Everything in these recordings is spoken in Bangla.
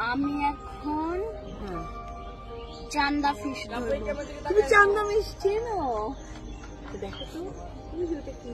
আমি এখন চান্দা ফিশ ধরবো। তুমি চান্দা ফিশ চেনো? দেখো তো ভিডিওটা কি।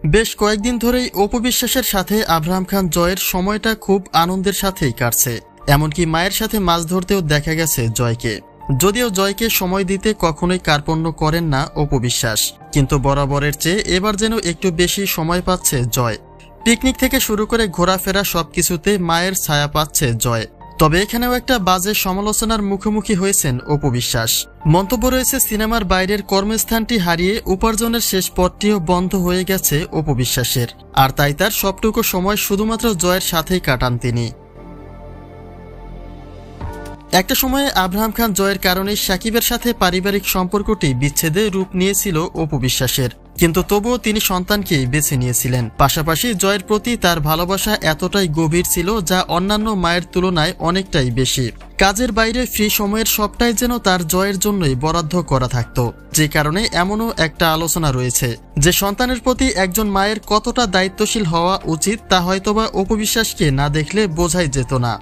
বেশ কয়েকদিন ধরেই অপু বিশ্বাসের সাথে আব্রাহাম খান জয়ের সময়টা খুব আনন্দের সাথেই কাটছে। এমনকি মায়ের সাথে মাছ ধরতেও দেখা গেছে জয়কে। যদিও জয়কে সময় দিতে কখনোই কার্পণ্য করেন না অপু বিশ্বাস, কিন্তু বরাবরের চেয়ে এবার যেন একটু বেশি সময় পাচ্ছে জয়। পিকনিক থেকে শুরু করে ঘোরাফেরা সবকিছুতে মায়ের ছায়া পাচ্ছে জয়। তবে এখানেও একটা বাজে সমালোচনার মুখোমুখি হয়েছেন অপু বিশ্বাস। মন্তব্য রয়েছে, সিনেমার বাইরের কর্মস্থানটি হারিয়ে উপার্জনের শেষ পথটিও বন্ধ হয়ে গেছে অপু বিশ্বাসের, আর তাই তার সবটুকু সময় শুধুমাত্র জয়ের সাথেই কাটান তিনি। একটা সময়ে আব্রাহাম খান জয়ের কারণে সাকিবের সাথে পারিবারিক সম্পর্কটি বিচ্ছেদে রূপ নিয়েছিল অপু বিশ্বাসের, কিন্তু তবুও তিনি সন্তানকেই বেছে নিয়েছিলেন। পাশাপাশি জয়ের প্রতি তার ভালোবাসা এতটাই গভীর ছিল যা অন্যান্য মায়ের তুলনায় অনেকটাই বেশি। কাজের বাইরে ফ্রি সময়ের সবটাই যেন তার জয়ের জন্যই বরাদ্দ করা থাকত, যে কারণে এমনও একটা আলোচনা রয়েছে যে সন্তানের প্রতি একজন মায়ের কতটা দায়িত্বশীল হওয়া উচিত তা হয়তোবা অপু বিশ্বাসকে না দেখলে বোঝাই যেত না।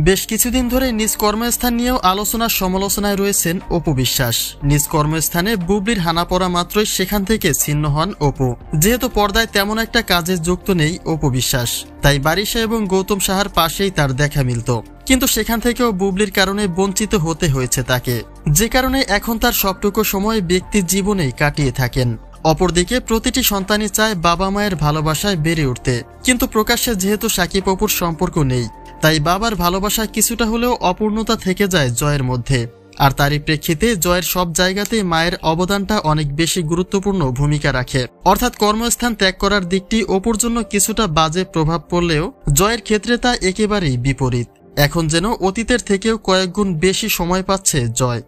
বেশ কিছুদিন ধরে নিজ কর্মস্থান নিয়েও আলোচনা সমালোচনায় রয়েছেন অপু বিশ্বাস। নিজ কর্মস্থানে বুবলির হানা পড়া মাত্রই সেখান থেকে ছিন্ন হন অপু। যেহেতু পর্দায় তেমন একটা কাজে যুক্ত নেই অপু বিশ্বাস, তাই বারিশা এবং গৌতম সাহার পাশেই তার দেখা মিলত, কিন্তু সেখান থেকেও বুবলির কারণে বঞ্চিত হতে হয়েছে তাকে, যে কারণে এখন তার সবটুকু সময় ব্যক্তি জীবনেই কাটিয়ে থাকেন। অপরদিকে প্রতিটি সন্তানই চায় বাবা মায়ের ভালোবাসায় বেড়ে উঠতে, কিন্তু প্রকাশ্যে যেহেতু সাকিব অপুর সম্পর্ক নেই, তাই বাবার ভালোবাসা কিছুটা হলেও অপূর্ণতা থেকে যায় জয়ের মধ্যে। আর তারই প্রেক্ষিতে জয়ের সব জায়গাতেই মায়ের অবদানটা অনেক বেশি গুরুত্বপূর্ণ ভূমিকা রাখে। অর্থাৎ কর্মস্থান ত্যাগ করার দিকটি অপুর জন্য কিছুটা বাজে প্রভাব পড়লেও জয়ের ক্ষেত্রে তা একেবারেই বিপরীত। এখন যেন অতীতের থেকেও কয়েক গুণ বেশি সময় পাচ্ছে জয়।